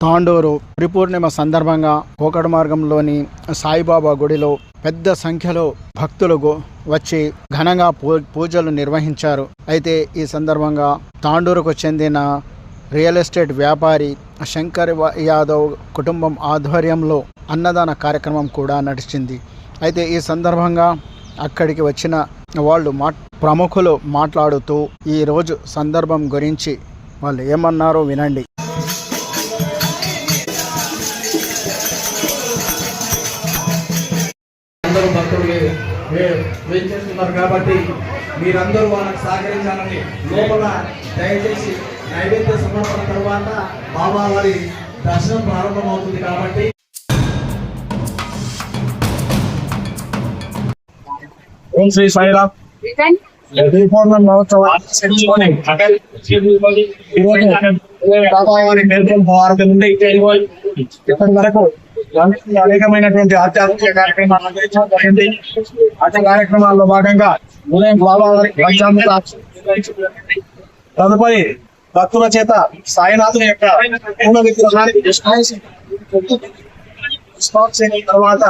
తాండూరు త్రిపూర్ణిమ సందర్భంగా కోకట మార్గంలోని సాయిబాబా గుడిలో పెద్ద సంఖ్యలో భక్తులు వచ్చి ఘనంగా పూజలు నిర్వహించారు. అయితే ఈ సందర్భంగా తాండూరుకు చెందిన రియల్ ఎస్టేట్ వ్యాపారి శంకర్ యాదవ్ కుటుంబం ఆధ్వర్యంలో అన్నదాన కార్యక్రమం కూడా నడిచింది. అయితే ఈ సందర్భంగా అక్కడికి వచ్చిన వాళ్ళు ప్రముఖులు మాట్లాడుతూ ఈరోజు సందర్భం గురించి వాళ్ళు ఏమన్నారో వినండి. అందరూ భక్తులు చేస్తున్నారు కాబట్టి మీరందరూ వాళ్ళకి సహకరించాలని లోపల దయచేసి నైవేద్య సమర్పణ తర్వాత బాబా వారి దర్శనం ప్రారంభమవుతుంది కాబట్టి ఓం శ్రీ సాయిరామ్ ఇప్పటి వరకు అనేకమైనటువంటి ఆధ్యాత్మిక కార్యక్రమాల్లో భాగంగా ఉదయం బాబా వారి తదుపరి భక్తుల చేత సాయినాథుని యొక్క పూర్ణ విగ్రహానికి తర్వాత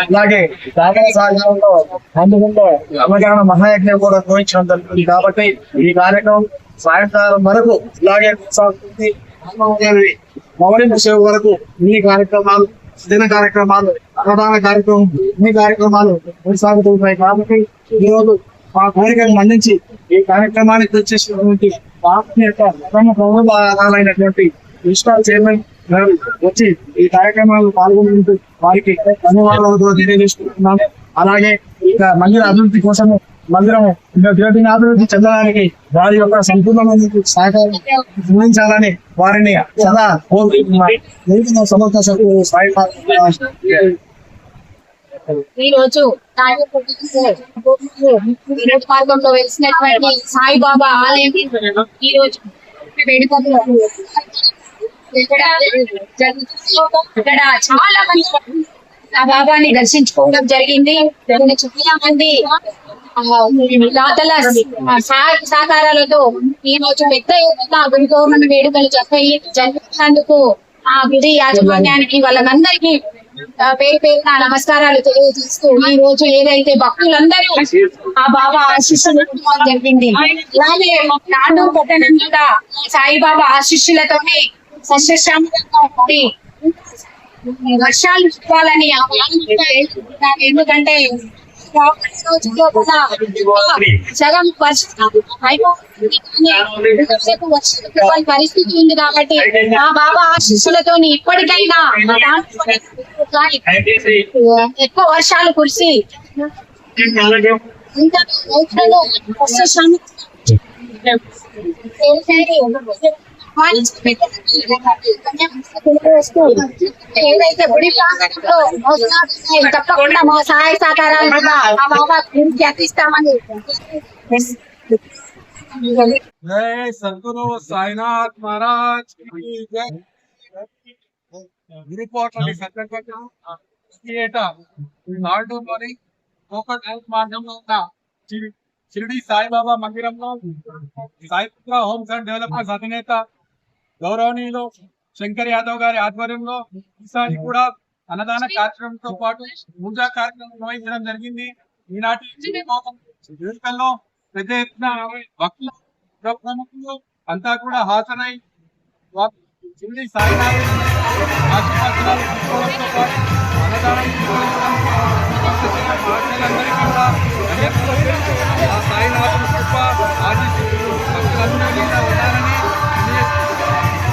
అలాగే సాగరంలో అందుకుంటూ అవగాహన మహాయజ్ఞం కూడా నిర్వహించడం జరుగుతుంది. కాబట్టి ఈ కార్యక్రమం సాయంకాలం వరకు ఇలాగే కొనసాగుతుంది. మౌలిక సేవ వరకు ఇన్ని కార్యక్రమాలు, దిన కార్యక్రమాలు, అన్నదాన కార్యక్రమం, ఇన్ని కార్యక్రమాలు కొనసాగుతున్నాయి. కాబట్టి ఈరోజు మా కోరికను మన్నించి ఈ కార్యక్రమానికి వచ్చేసినటువంటి పార్టీ యొక్క ప్రముఖమైనటువంటి మున్సిపల్ చైర్మన్ వచ్చి ఈ కార్యక్రమాలు పాల్గొనేందుకు వారికి ధన్యవాదాలతో తెలియజేసుకుంటున్నాను. అలాగే ఇక మందిర అభివృద్ధి కోసం మందిరం ఇంకా అభివృద్ధి చెందడానికి వారి యొక్క సంపూర్ణమైన సహకారం అందించాలని వారిని సదా సమర్థ ఈ రోజు మార్గంలో వెలిసినటువంటి సాయిబాబా ఆలయం ఈ రోజు వేడుకలు ఇక్కడ చాలా మంది ఆ బాబాని దర్శించుకోవడం జరిగింది. చాలా మంది దాతల సహకారాలతో ఈ రోజు పెద్ద ఎత్తున గుడి పౌర్ణమి వేడుకలు జరిపినందుకు ఆ గుడి యాజమాన్యానికి వాళ్ళందరికీ పేరు పేరున నమస్కారాలు తెలియజేస్తూ ఈ రోజు ఏదైతే భక్తులందరూ ఆ బాబా ఆశీస్సులు జరిగింది. అలాగే తాండూరు పట్టణం మీద సాయిబాబా ఆశీస్సులతోనే సస్యశ్యామలంగా ఉండి వర్షాలు ఇవ్వాలని ఎందుకంటే సగం పరిస్థితి ఉంది కాబట్టి ఆ బాబా ఆశీస్సులతో ఇప్పటికైనా ఎక్కువ వర్షాలు కురిసి ఏదైతే గుడి ప్రాంతంలో తప్పకుండా మా సహాయ సహకారాలు అందిస్తామని సద్గురు సాయినాథ్ మహారాజ్ గురుపోట్లని నాడులోని కోకట్ మార్గంలో ఉన్న షిరిడి సాయిబాబా మందిరంలో సాయిపుత్ర హోమ్స్ అండ్ డెవలపర్స్ అధినేత గౌరవనీయులు శంకర్ యాదవ్ గారి ఆధ్వర్యంలో ఈసారి కూడా అన్నదాన కార్యక్రమంతో పాటు పూజా కార్యక్రమం నిర్వహించడం జరిగింది. ఈనాటి వేడుకల్లో పెద్ద ఎత్తున భక్తులు ప్రముఖులు అంతా కూడా హాజరై షిరిడి సాయినాథ్ ఆశీర్వాదాలు తీసుకోవడంతో పాటు అన్నదానం సాయినాథుని కృప ఆశీస్సులు భక్తులందరినీ ఉండాలని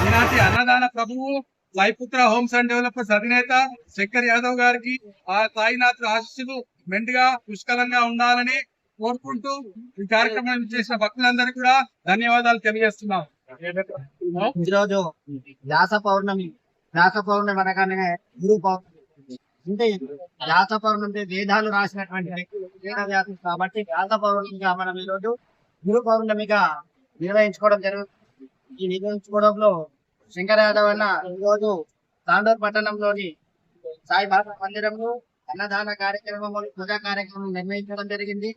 ఈనాటి అన్నదాన ప్రభువు సాయిపుత్ర హోమ్స్ అండ్ డెవలపర్స్ అధినేత శంకర్ యాదవ్ గారికి ఆ సాయినాథ్ ఆశీస్సులు మెండుగా పుష్కలంగా ఉండాలని కోరుకుంటూ ఈ కార్యక్రమం చేసిన భక్తులందరికీ కూడా ధన్యవాదాలు తెలియజేస్తున్నాం. ఈరోజు వ్యాస పౌర్ణమి అనగానే గురు పౌర్ణమి అంటే వ్యాస పౌర్ణమి వేదాలు రాసినటువంటి వేద వ్యాసం కాబట్టి వ్యాస పౌర్ణమిగా మనం ఈరోజు గురు పౌర్ణమిగా నిర్వహించుకోవడం జరుగుతుంది. ఈ నిర్వహించుకోవడంలో శంకర్ యాదవ్ అన్న ఈరోజు తాండూరు పట్టణంలోని సాయిబాబా మందిరంలో అన్నదాన కార్యక్రమం పూజా కార్యక్రమం నిర్వహించడం జరిగింది.